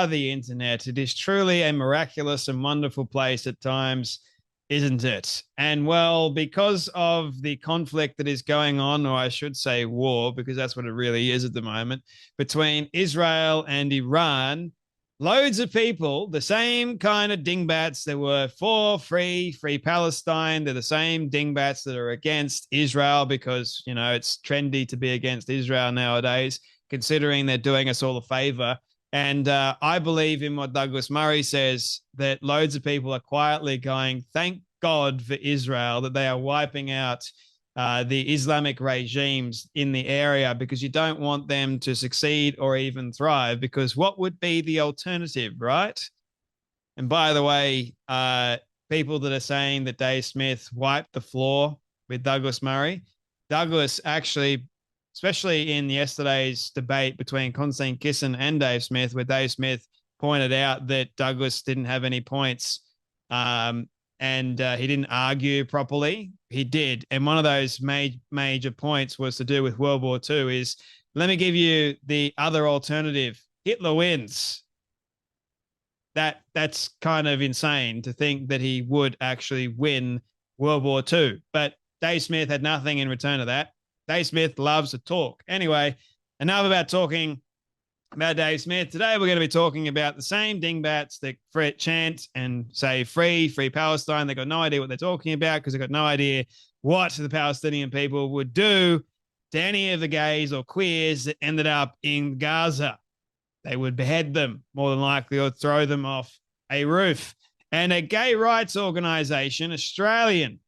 the internet. It is truly a miraculous and wonderful place at times, isn't it? And well, because of the conflict that is going on, or I should say war, because that's what it really is at the moment, between Israel and Iran, loads of people, the same kind of dingbats that were for free Palestine, they're the same dingbats that are against Israel because, you know, it's trendy to be against Israel nowadays, considering they're doing us all a favor. And I believe in what Douglas Murray says, that loads of people are quietly going, thank God for Israel, that they are wiping out the Islamic regimes in the area, because you don't want them to succeed or even thrive, because what would be the alternative, right? And by the way, people that are saying that Dave Smith wiped the floor with Douglas Murray, Douglas actually, especially in yesterday's debate between Konstantin Kisin and Dave Smith, where Dave Smith pointed out that Douglas didn't have any points and he didn't argue properly. He did. And one of those major points was to do with World War II is, let me give you the other alternative. Hitler wins. That's kind of insane to think that he would actually win World War II. But Dave Smith had nothing in return of that. Dave Smith loves to talk. Anyway, enough about talking about Dave Smith. Today we're going to be talking about the same dingbats that chant and say free Palestine. They've got no idea what they're talking about because they've got no idea what the Palestinian people would do to any of the gays or queers that ended up in Gaza. They would behead them, more than likely, or throw them off a roof. And a gay rights organization, Australian,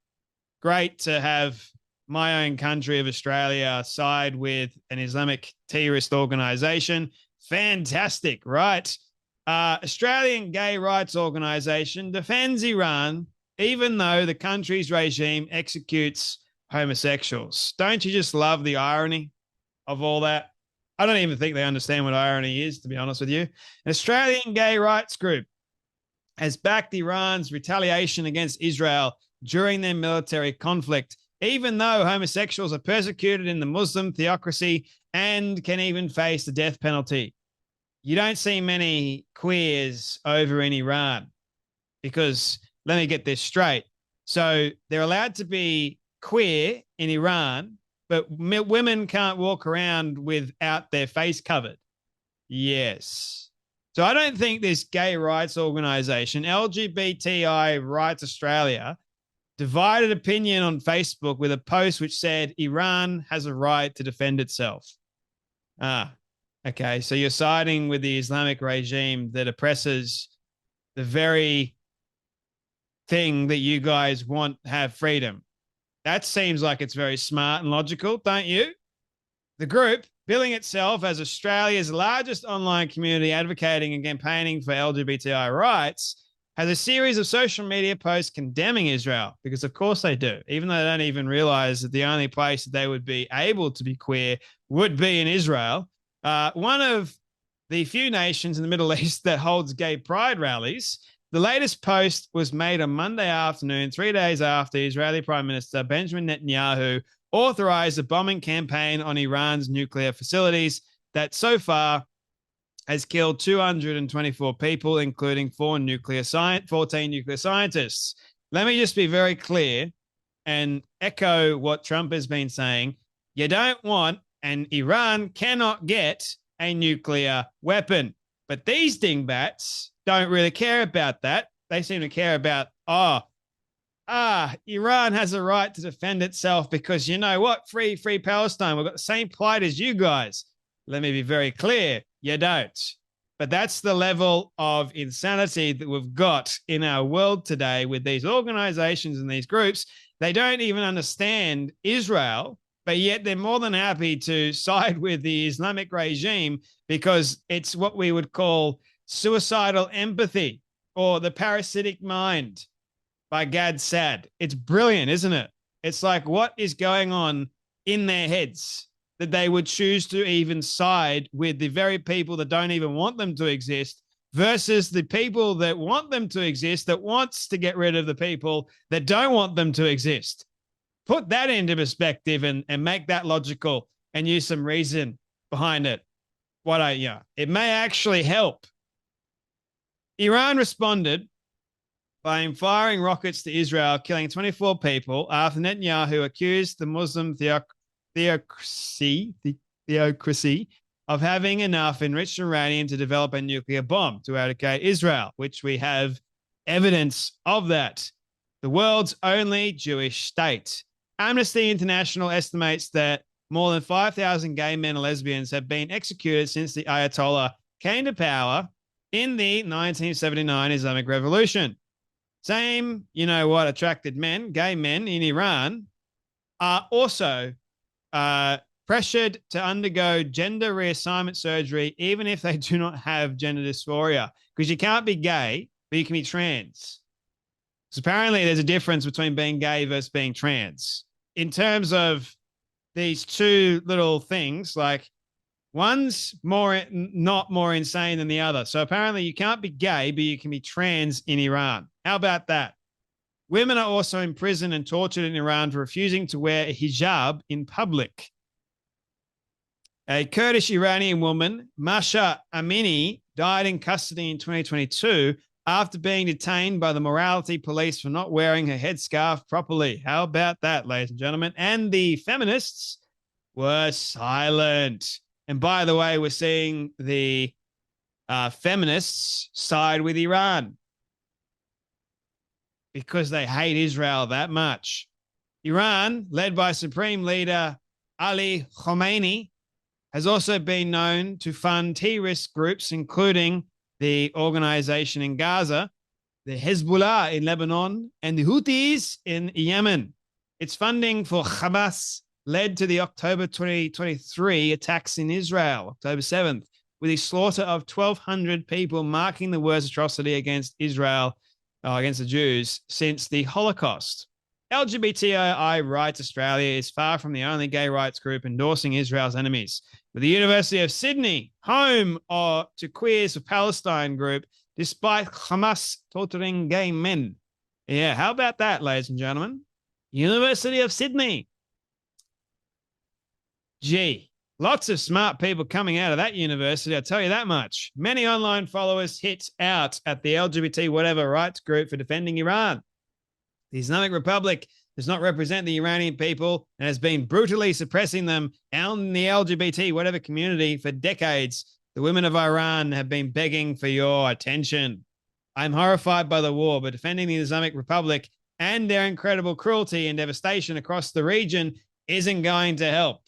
great to have my own country of Australia side with an Islamic terrorist organization. Fantastic, right? Australian gay rights organization defends Iran, even though the country's regime executes homosexuals. Don't you just love the irony of all that? I don't even think they understand what irony is, to be honest with you. An Australian gay rights group has backed Iran's retaliation against Israel during their military conflict, even though homosexuals are persecuted in the Muslim theocracy and can even face the death penalty. You don't see many queers over in Iran because, let me get this straight. So they're allowed to be queer in Iran, but women can't walk around without their face covered. Yes. So I don't think this gay rights organization, LGBTI Rights Australia, divided opinion on Facebook with a post which said Iran has a right to defend itself. Okay. So you're siding with the Islamic regime that oppresses the very thing that you guys want to have freedom. That seems like it's very smart and logical, don't you? The group, billing itself as Australia's largest online community advocating and campaigning for LGBTI rights, has a series of social media posts condemning Israel, because of course they do, even though they don't even realize that the only place that they would be able to be queer would be in Israel. One of the few nations in the Middle East that holds gay pride rallies. The latest post was made on Monday afternoon, 3 days after Israeli Prime Minister Benjamin Netanyahu authorized a bombing campaign on Iran's nuclear facilities that so far has killed 224 people, including 14 nuclear scientists. Let me just be very clear and echo what Trump has been saying. You don't want, and Iran cannot get, a nuclear weapon. But these dingbats don't really care about that. They seem to care about, Iran has a right to defend itself because, you know what? Free Palestine. We've got the same plight as you guys. Let me be very clear. You don't. But that's the level of insanity that we've got in our world today with these organizations and these groups. They don't even understand Israel, but yet they're more than happy to side with the Islamic regime because it's what we would call suicidal empathy or the parasitic mind by Gad Saad. It's brilliant, isn't it? It's like, what is going on in their heads that they would choose to even side with the very people that don't even want them to exist versus the people that want them to exist, that wants to get rid of the people that don't want them to exist. Put that into perspective and make that logical and use some reason behind it. It may actually help Iran responded by firing rockets to Israel, killing 24 people after Netanyahu accused the Muslim theocracy of having enough enriched uranium to develop a nuclear bomb to eradicate Israel, which we have evidence of that. The world's only Jewish state. Amnesty International estimates that more than 5,000 gay men and lesbians have been executed since the Ayatollah came to power in the 1979 Islamic Revolution. Same, attracted men, gay men in Iran, are also pressured to undergo gender reassignment surgery, even if they do not have gender dysphoria, because you can't be gay, but you can be trans. So apparently there's a difference between being gay versus being trans. In terms of these two little things, like one's not more insane than the other. So apparently you can't be gay, but you can be trans in Iran. How about that? Women are also imprisoned and tortured in Iran for refusing to wear a hijab in public. A Kurdish Iranian woman, Masha Amini, died in custody in 2022 after being detained by the morality police for not wearing her headscarf properly. How about that, ladies and gentlemen? And the feminists were silent. And by the way, we're seeing the feminists side with Iran because they hate Israel that much. Iran, led by Supreme Leader Ali Khamenei, has also been known to fund terrorist groups, including the organization in Gaza, the Hezbollah in Lebanon, and the Houthis in Yemen. Its funding for Hamas led to the October 2023 attacks in Israel, October 7th, with the slaughter of 1,200 people, marking the worst atrocity against Israel, against the Jews, since the Holocaust. LGBTI Rights Australia is far from the only gay rights group endorsing Israel's enemies, with the University of Sydney home to Queers for Palestine group, despite Hamas torturing gay men. Yeah, how about that, ladies and gentlemen? University of Sydney. Gee, lots of smart people coming out of that university, I'll tell you that much. Many online followers hit out at the LGBT whatever rights group for defending Iran. The Islamic Republic does not represent the Iranian people and has been brutally suppressing them and the LGBT whatever community for decades. The women of Iran have been begging for your attention. I'm horrified by the war, but defending the Islamic Republic and their incredible cruelty and devastation across the region isn't going to help.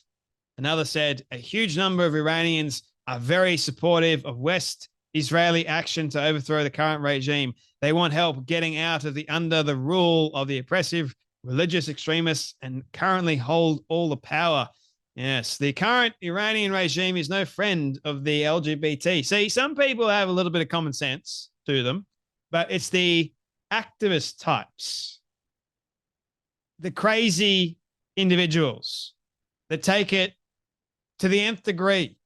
Another said, a huge number of Iranians are very supportive of West Israeli action to overthrow the current regime. They want help getting out of under the rule of the oppressive religious extremists and currently hold all the power. Yes, the current Iranian regime is no friend of the LGBT. See, some people have a little bit of common sense to them, but it's the activist types, the crazy individuals that take it to the nth degree,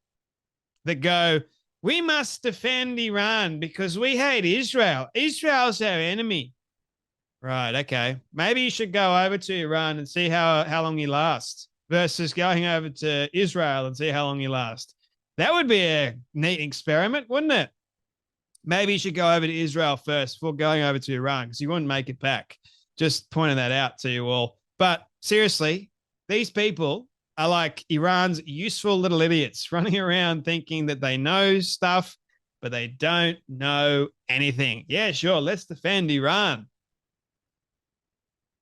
that go, we must defend Iran because we hate Israel. Israel's our enemy. Right, okay. Maybe you should go over to Iran and see how long you last versus going over to Israel and see how long you last. That would be a neat experiment, wouldn't it? Maybe you should go over to Israel first before going over to Iran because you wouldn't make it back. Just pointing that out to you all. But seriously, these people are like Iran's useful little idiots running around thinking that they know stuff, but they don't know anything. Yeah, sure. Let's defend Iran.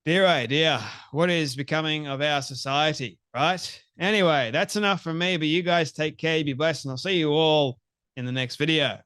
Dear idea, what is becoming of our society, right? Anyway, that's enough from me, but you guys take care, be blessed, and I'll see you all in the next video.